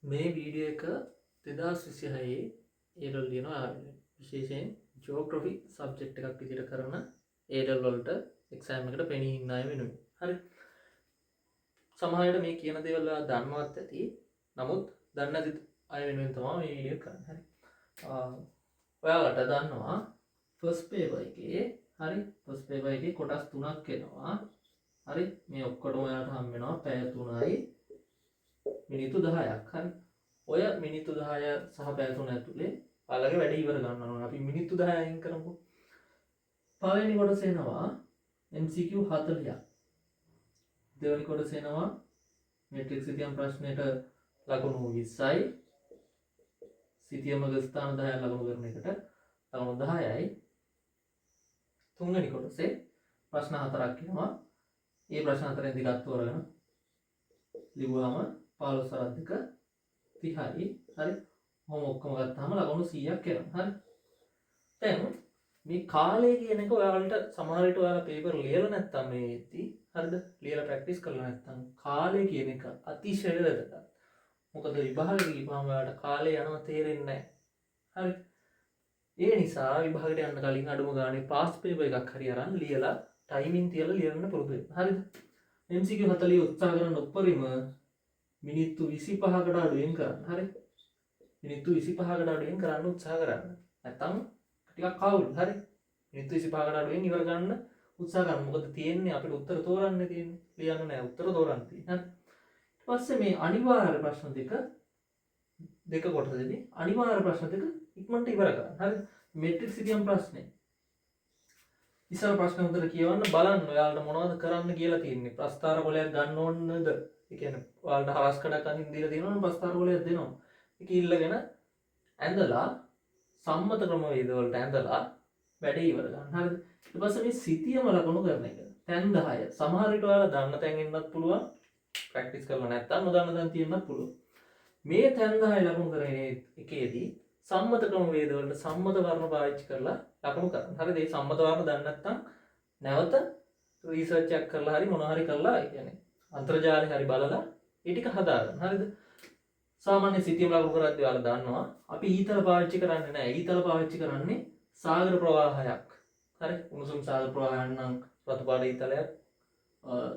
මේ වීඩියෝ එක 2026 ඒඩල් ලියනවා ආවෙන්නේ. විශේෂයෙන් ජියෝග්‍රැෆි සබ්ජෙක්ට් එකක් විදිහට කරන ඒඩල් වලට එක්සෑම් එකට පෙනී ඉන්න අය වෙනුවෙන්. හරි. සමහර අයට මේ කියන දේවල් ඔයාලා දන්නවත් ඇති. නමුත් දන්නේ නැති අය වෙනුවෙන් තමයි මේ වීඩියෝ එක කරන්නේ. හරි. ඔයාලට දන්නවා ෆස්ට් පේපර් එකේ හරි ෆස්ට් පේපර් එකේ කොටස් තුනක් එනවා. හරි. මේ ඔක්කොටම ඔයාලට හම් වෙනවා පැය 3යි මිනිත්තු 10ක්. හරි. ඔය මිනිත්තු 10 සහ පැය 3 ඇතුලේ ඔයාලගේ වැඩ ඉවර ගන්න ඕන. අපි මිනිත්තු 10 අයින් කරමු. පළවෙනි කොටස එනවා MCQ 40ක්. දෙවෙනි කොටස එනවා මැට්‍රික්ස් සිතියම් ප්‍රශ්නෙට ලකුණු 20යි. සිතියමක ස්ථාන 10ක් ලකුණු කරන එකට ලකුණු 10යි. තුන්වෙනි කොටසේ ප්‍රශ්න 4ක් එනවා. ඒ ප්‍රශ්න 4ෙන් දෙකක් තෝරගෙන ලිව්වම 15 2 30යි. හරි. ඔහොම ඔක්කොම ගත්තාම ලකුණු 100ක් එනවා. හරි. දැන් මේ කාලය කියන එක ඔයාලට සමහර විට ඔයාලා පේපර් ලියලා නැත්තම් මේදී හරිද? ලියලා ප්‍රැක්ටිස් කරලා නැත්තම් කාලය කියන එක අතිශය වැදගත්. මොකද විභාගෙට ගිහම ඔයාලට කාලය යනවා තේරෙන්නේ නැහැ. හරි. ඒ නිසා විභාගෙට යන්න කලින් අඩුම ගානේ පාස් පේපර් එකක් හරි අරන් ලියලා ටයිමින් තියලා ලියන්න පුරුදු වෙන්න. හරිද? MCQ 40 උත්සාහ කරන උඩරිම මිනිත්තු 25කට අඩුවෙන් කරන්න. හරි. මිනිත්තු 25කට අඩුවෙන් කරන්න උත්සාහ කරන්න. නැත්තම් ටිකක් අවුල්. හරි. මිනිත්තු 25කට අඩුවෙන් ඉවර ගන්න උත්සාහ කරන්න. මොකද තියෙන්නේ අපිට උත්තර තෝරන්න තියෙන්නේ. ලියන්න නෑ උත්තර තෝරන්න තියෙන්නේ. හරි. ඊට පස්සේ මේ අනිවාර්ය ප්‍රශ්න දෙක කොටසදී අනිවාර්ය ප්‍රශ්න දෙක ඉක්මනට ඉවර කරන්න. හරි. මැට්‍රික්ස් සිතියම් ප්‍රශ්නේ. ඉස්සර ප්‍රශ්න උත්තර කියවන්න බලන්න ඔයාලට මොනවද කරන්න කියලා තියෙන්නේ. ප්‍රස්තාර කොලයක් ගන්න ඕනද? ඒ කියන්නේ ඔයාලට හරස් කඩක් අඳින්න දීලා තියෙනවා නම් ප්‍රස්තාර කොලයක් දෙනවා. ඒක ඉල්ලගෙන ඇඳලා සම්මත ක්‍රමවේද වලට ඇඳලා වැඩේ ඉවර ගන්න. හරිද? ඊට පස්සේ මේ සිතියම ලකුණු කරන එක. තැන් 10. සමහර විට ඔයාලා දන්න තැන් එන්නත් පුළුවන්. ප්‍රැක්ටිස් කරලා නැත්නම් නොදන්න තැන් තියෙන්නත් පුළුවන්. මේ තැන් 10 ලකුණු කරන එකේදී සම්මත ක්‍රමවේද වලට සම්මත වර්ණ පාවිච්චි කරලා ලකුණු කරන්න. හරිද? මේ සම්මත වර්ණ දන්නේ නැත්නම් නැවත රිසර්ච් එකක් කරලා හරි මොනවා හරි කරලා ඒ කියන්නේ අන්තර්ජාලේ හරි බලලා ඒ ටික හදාගන්න. හරිද? සාමාන්‍ය සිතියම ලකුණු කරද්දී ඔයාලා දන්නවා අපි ඊතල පාවිච්චි කරන්නේ නැහැ. ඊතල පාවිච්චි කරන්නේ සාගර ප්‍රවාහයක්. හරි? උණුසුම් සාගර ප්‍රවාහයක් නම් රතු පාට ඊතලයක්,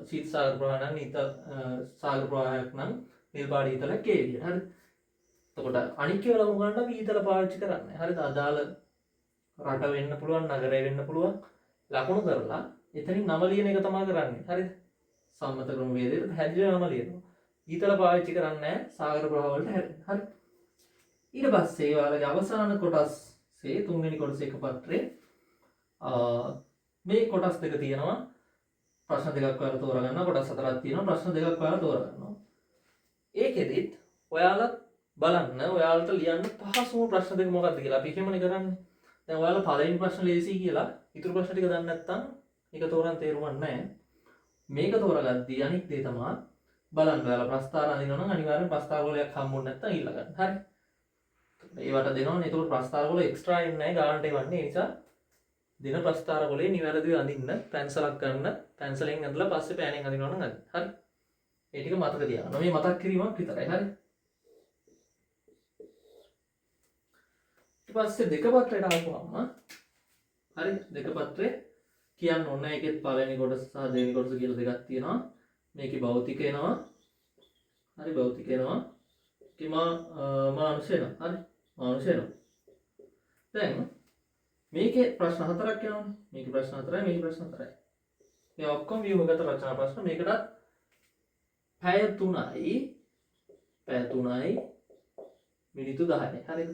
ශීත සාගර ප්‍රවාහයක් නම් සාගර ප්‍රවාහයක් නම් නිල් පාට ඊතලයක් ඒ විදිහට. හරි? එතකොට අනික් ඒවා ලකුණු ගන්න අපි ඊතල පාවිච්චි කරන්නේ. හරිද? අදාළ රට වෙන්න පුළුවන්, නගරය වෙන්න පුළුවන් ලකුණු කරලා එතනින් නම ලියන එක තමයි කරන්නේ. හරිද? සම්මත ක්‍රම වේදයට හැදිලා නම ලියනවා. ඊතල පාවිච්චි කරන්නේ නැහැ සාගර ප්‍රවාහ වලට හැදෙන්න. හරි. ඊට පස්සේ ඔයාලගේ අවසාන කොටසේ තුන්වෙනි කොටසේ එක පත්‍රේ මේ කොටස් දෙක තියෙනවා. ප්‍රශ්න දෙකක් ඔයාලා තෝරගන්නවා. කොටස් හතරක් තියෙනවා. ප්‍රශ්න දෙකක් ඔයාලා තෝරගන්නවා. ඒකෙදිත් ඔයාලා බලන්න ඔයාලට ලියන්න පහසුම ප්‍රශ්න දෙක මොකක්ද කියලා. අපි එහෙමනේ කරන්නේ. දැන් ඔයාලා පළවෙනි ප්‍රශ්න ලේසි කියලා ඊටු ප්‍රශ්න ටික දන්නේ නැත්නම් ඒක තෝරන්න තේරුමක් නැහැ. මේක තෝරගද්දී අනිත් දේ තමයි බලන්න ඔයාලා ප්‍රස්තාර අඳිනවා නම් අනිවාර්යෙන් ප්‍රස්තාර වලයක් හම්බුනේ නැත්නම් ඊළ ගන්න. හරි. ඒවට දෙනවනේ. ඒකට ප්‍රස්තාර වල එක්ස්ට්‍රා එන්නේ නැහැ ගානට එවන්නේ. ඒ නිසා දෙන ප්‍රස්තාර වලේ නිවැරදිව අඳින්න පැන්සලක් ගන්න. පැන්සලෙන් ඇඳලා පස්සේ පෑනෙන් අඳිනවා නම් අඳින්න. හරි. ඒ ටික මතක තියාගන්න. මේ මතක් කිරීමක් විතරයි. හරි. ඊට පස්සේ දෙක පත්‍රයට ආවම හරි දෙක පත්‍රේ කියන්න ඕන ඒකෙත් පළවෙනි කොටස සහ දෙවෙනි කොටස කියලා දෙකක් තියෙනවා. මේකේ භෞතික එනවා. හරි භෞතික එනවා. මානුෂ එනවා. හරි මානුෂ එනවා. දැන් මේකේ ප්‍රශ්න හතරක් යනවානේ. මේකේ ප්‍රශ්න හතරයි මේකේ ප්‍රශ්න හතරයි. මේ ඔක්කොම ව්‍යුහගත රචනා ප්‍රශ්න. මේකටත් පැය 3යි මිනිත්තු 10යි. හරිද?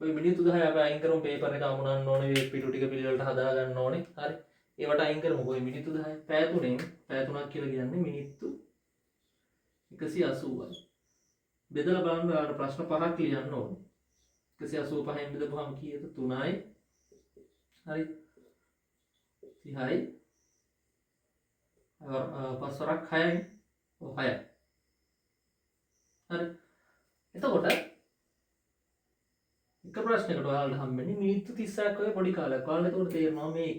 ඔය මිනිත්තු 10 අපි අයින් කරමු පේපර් එක අමුණන්න ඕනේ මේ පිටු ටික පිළිවෙලට හදා ගන්න ඕනේ. හරි. ඒවට අයින් කරමුකෝ. ඔය මිනිත්තු 10 පැය 3න් පැය 3ක් කියලා කියන්නේ මිනිත්තු 180යි. බෙදලා බලන්න ඔයාලට ප්‍රශ්න 5ක් ලියන්න ඕනේ. 185න් බෙදපුවම කීයද? 3යි. හරි. 30යි. පස්වරක් 6යි. ඔව් 6යි. හරි. එතකොට එක ප්‍රශ්නයකට ඔයාලට හම්බෙන්නේ මිනිත්තු 30ක් වගේ පොඩි කාලයක්. ඔයාලට ඒකට තේරෙනවා මේ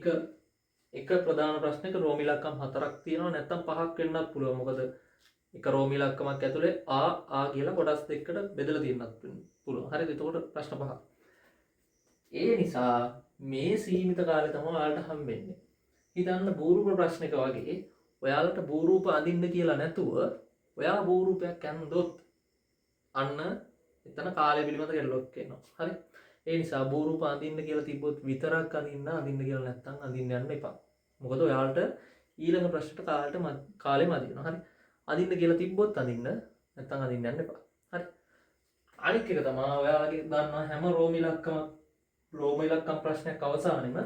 එක ප්‍රධාන ප්‍රශ්නයක රෝම ඉලක්කම් 4ක් තියෙනවා නැත්නම් 5ක් වෙන්නත් පුළුවන්. මොකද එක රෝම ඉලක්කමක් ඇතුලේ ආ කියලා කොටස් දෙකකට බෙදලා තියෙන්නත් පුළුවන්. හරිද? එතකොට ප්‍රශ්න පහ. ඒ නිසා මේ සීමිත කාලේ තමයි ඔයාලට හම්බෙන්නේ. හිතන්න බෝරූප ප්‍රශ්නක වගේ ඔයාලට බෝරූප අඳින්න කියලා නැතුව ඔයා බෝරූපයක් ඇන්දොත් අන්න එතන කාලය පිළිබඳ ගැටලුවක් එනවා. හරි? ඒ නිසා බෝරූප අඳින්න කියලා තිබ්බොත් විතරක් අඳින්න කියලා නැත්තම් අඳින්න යන්න එපා. මොකද ඔයාලට ඊළඟ ප්‍රශ්නට කාලෙ මදි වෙනවා. හරි? අඳින්න කියලා තිබ්බොත් අඳින්න නැත්තම් අඳින්න යන්න එපා. හරි? අනිත් එක තමයි ඔයාලගේ දන්නා හැම රෝම ඉලක්කම් ප්‍රශ්නයක් අවසානෙම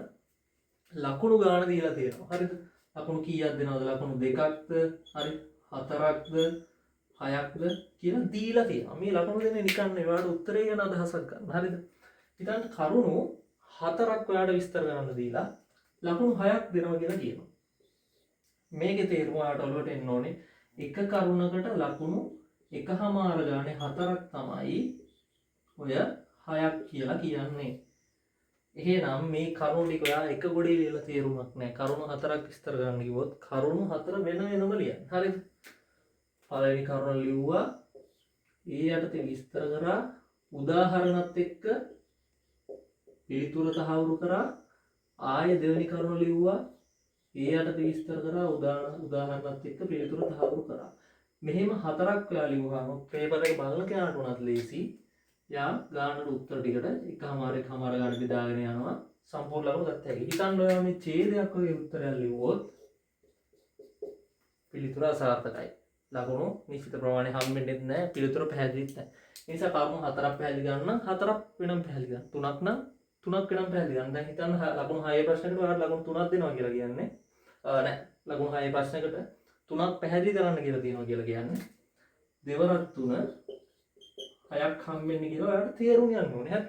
ලකුණු ගාන දීලා තියෙනවා. හරිද? ලකුණු කීයක් දෙනවද? ලකුණු 2ක්ද? හරි? 4ක්ද? 6ක්ද කියලා දීලා තියෙනවා. මේ ලකුණු දෙන්නේ නිකන් නෙවෙයි උත්තරේ ගැන අදහසක් ගන්න. හරිද? හිතන්න කරුණු 4ක් ඔයාලට විස්තර කරන්න දීලා ලකුණු 6ක් දෙනවා කියලා කියනවා. මේකේ තේරුම ඔයාලට ඔලුවට එන්න ඕනේ එක කරුණකට ලකුණු 1/4 ගානේ 4ක් තමයි ඔය 6ක් කියලා කියන්නේ. එහෙනම් මේ කරුණු ටික ඔයා එක ගොඩේ ලියලා තේරුමක් නැහැ. කරුණු 4ක් විස්තර කරන්න කිව්වොත් කරුණු 4 වෙන වෙනම ලියන්න. හරිද? පළවෙනි කරුණ ලිව්වා. ඒ යටතේ විස්තර කරා. උදාහරණත් එක්ක පිළිතුර තහවුරු කරා. ආයේ දෙවෙනි කරුණ ලිව්වා. ඒ යටතේ විස්තර කරා. උදාහරණත් එක්ක පිළිතුර තහවුරු කරා. මෙහෙම 4ක් ඔයා ලිව්වහම පේපර් එක බලන කෙනාට උනත් ලේසි. යා ගානට උත්තර ටිකට එකමාරක් ගාන බෙදාගෙන යනවා සම්පූර්ණ ලකුණු ගත්ත හැකි. හිතන්න ඔයා මේ ඡේදයක් වගේ උත්තරයක් ලිව්වොත් පිළිතුර අසාර්ථකයි. ලකුණු නිශ්චිත ප්‍රමාණය හම්බෙන්නේ නැහැ. පිළිතුර පැහැදිලිත් නැහැ. ඒ නිසා කරුණු 4ක් පැහැදිලි ගන්න 4ක් වෙනම පැහැදිලි ගන්න. 3ක් නම් 3ක් වෙනම පැහැදිලි ගන්න. දැන් හිතන්න ලකුණු 6 ප්‍රශ්නයකට ඔයාලට ලකුණු 3ක් දෙනවා කියලා කියන්නේ. නෑ ලකුණු 6 ප්‍රශ්නයකට 3ක් පැහැදිලි කරන්න කියලා තියෙනවා කියලා කියන්නේ. දෙවරක් 3 6ක් හම්බෙන්නේ කියලා ඔයාලට තේරුම් ගන්න ඕනේ. හරි?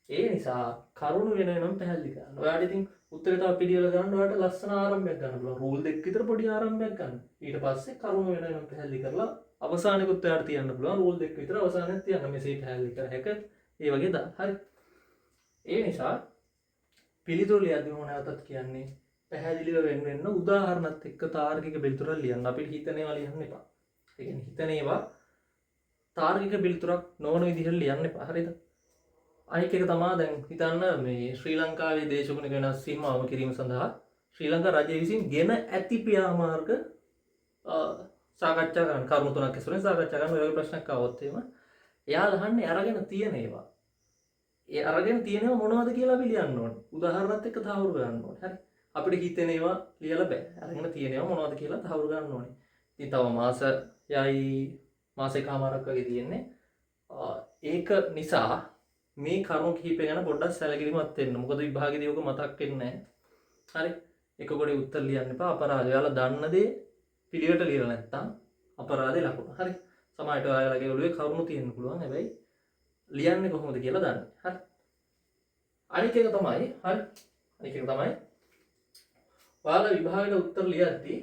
ඒ නිසා කරුණු වෙන වෙනම පැහැදිලි කරන්න. ඔයාලට ඉතින් උත්තරේ තව පිළිවෙල ගන්න ඔයාලට ලස්සන ආරම්භයක් ගන්න පුළුවන්. රූල් දෙක විතර පොඩි ආරම්භයක් ගන්න. ඊට පස්සේ කරුණු වෙන වෙනම පැහැදිලි කරලා අවසානෙකුත් ඔයාලට තියන්න පුළුවන්. රූල් දෙක විතර අවසානයේ තියන්න මෙසේ පැහැදිලි කර හැක. ඒ වගේ දා. හරි? ඒ නිසා පිළිතුරු ලියද්දී මොන නැවතත් කියන්නේ පැහැදිලිව වෙන්න උදාහරණත් එක්ක තාර්කික පිළිතුරක් ලියන්න. අපිට හිතන ඒවා ලියන්න එපා. ඒ කියන්නේ හිතන ඒවා තාර්කික පිළිතුරක් නොවන විදිහට ලියන්න එපා. හරිද? අනික එක තමයි දැන් හිතන්න මේ ශ්‍රී ලංකාවේ දේශගුණික වෙනස් වීම අවම කිරීම සඳහා ශ්‍රී ලංකා රජය විසින් ගෙන ඇති ක්‍රියාමාර්ග සාකච්ඡා කරන කරුණු 3ක් ඇසුරෙන් සාකච්ඡා කරන ඔය වගේ ප්‍රශ්නයක් ආවොත් එහෙම එයා අහන්නේ අරගෙන තියෙන ඒවා. ඒ අරගෙන තියෙන ඒවා මොනවද කියලා අපි ලියන්න ඕනේ. උදාහරණත් එක්ක තහවුරු කරන්න ඕනේ. හරි? අපිට හිතෙන ඒවා ලියලා බෑ. අරගෙන තියෙන ඒවා මොනවද කියලා තහවුරු කරන්න ඕනේ. ඉතින් තව මාසයකමාරක් වගේ තියෙන්නේ. ඒක නිසා මේ කරුණු කිහිපය ගැන පොඩ්ඩක් සැලකිලිමත් වෙන්න. මොකද විභාගයේදී ඔක මතක් වෙන්නේ නැහැ. හරි? එක කොටේ උත්තර ලියන්න එපා. අපරාධය. ඔයාලා දන්න දේ පිළිවෙලට ලියලා නැත්තම් අපරාධේ ලකුණ. හරි? සමහරවිට ඔයාලගේ ඔළුවේ කරුණු තියෙන්න පුළුවන්. හැබැයි ලියන්නේ කොහොමද කියලා දන්නේ. හරි? අනික එක තමයි ඔයාලා විභාගයට උත්තර ලියද්දී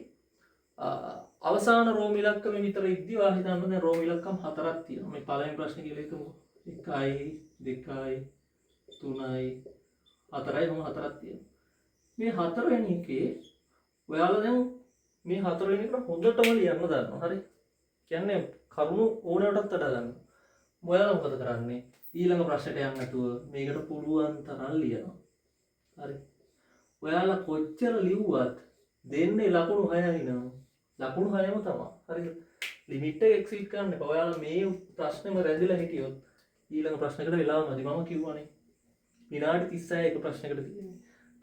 අවසාන රෝම ඉලක්කම විතර ඉද්දී ඔයා හිතන්න දැන් රෝම ඉලක්කම් 4ක් තියෙනවා. මේ පළවෙනි ප්‍රශ්නේ කියලා හිතමු. 1යි 2යි 3යි 4යි මොන 4ක් තියෙනවා. මේ 4 වෙනි එකේ ඔයාලා දැන් මේ 4 වෙනි එක හොඳටම ලියන්න දන්නවා. හරි? කියන්නේ කරුණු ඕනෑමටත් වඩා දන්නවා. ඔයාලා මොකද කරන්නේ? ඊළඟ ප්‍රශ්නට යන්න නැතුව මේකට පුළුවන් තරම් ලියනවා. හරි? ඔයාලා කොච්චර ලිව්වත් දෙන්නේ ලකුණු 6යි නම. ලකුණු 6ම තමයි. හරිද? ලිමිට් එක එක්සීඩ් කරන්න එපා. ඔයාලා මේ ප්‍රශ්නෙම රැඳිලා හිටියොත් ඊළඟ ප්‍රශ්නකට වෙලාව මදි. මම කිව්වනේ. විනාඩි 36 එක ප්‍රශ්නයකට තියෙන්නේ.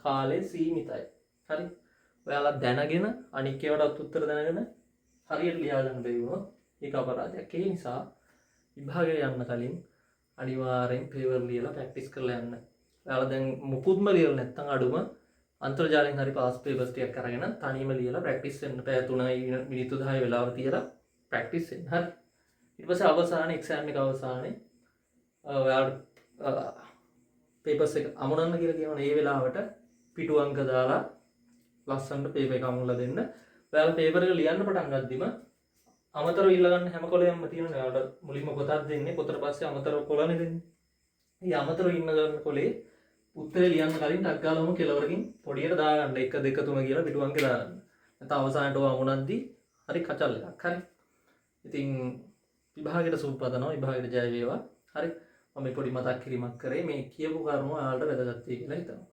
කාලය සීමිතයි. හරි? ඔයාලා දැනගෙන අනික් ඒවාට උත්තර දැනගෙන හරියට ලියා ගන්න බැරි වුණොත් ඒක අපරාධයක්. ඒ නිසා විභාගයට යන්න කලින් අනිවාර්යෙන් පේපර් ලියලා ප්‍රැක්ටිස් කරලා යන්න. ඔයාලා දැන් මුකුත්ම ලියලා නැත්නම් අඩුම අන්තර්ජාලයෙන් හරි පාස් පේපර්ස් ටිකක් අරගෙන තනියම ලියලා ප්‍රැක්ටිස් වෙන්න. පැය 3යි මිනිත්තු 10යි වෙලාව තියලා ප්‍රැක්ටිස් වෙන්න. හරි? ඊට පස්සේ අවසානයේ එක්සෑම් එක අවසානයේ ඔයාලට පේපර්ස් එක අමුණන්න කියලා කියනවා. මේ වෙලාවට පිටු අංක දාලා ලස්සනට පේපර් එක අමුණලා දෙන්න. ඔයාලා පේපර් එක ලියන්න පටන් ගද්දිම අමතරව ඉල්ල ගන්න හැම කොලයක්ම තියෙනවා. ඔයාලට මුලින්ම පොතක් දෙන්නේ. පොතට පස්සේ අමතරව කොලනේ දෙන්නේ. මේ අමතරව ඉන්න ගන්න කොලේ උත්තරේ ලියන්න කලින් ටක් ගාලාම කෙලවරකින් පොඩියට දාගන්න 1 2 3 කියලා පිටු අංක දාගන්න. නැත්නම් අවසානට ඔය අමුණද්දි හරි කචල් එකක්. හරි. ඉතින් විභාගයට සූපපතනවා විභාගයට ජය වේවා. හරි. මම මේ පොඩි මතක් කිරීමක් කරේ මේ කියපු කරුණු ඔයාලට වැදගත් වෙයි කියලා හිතනවා.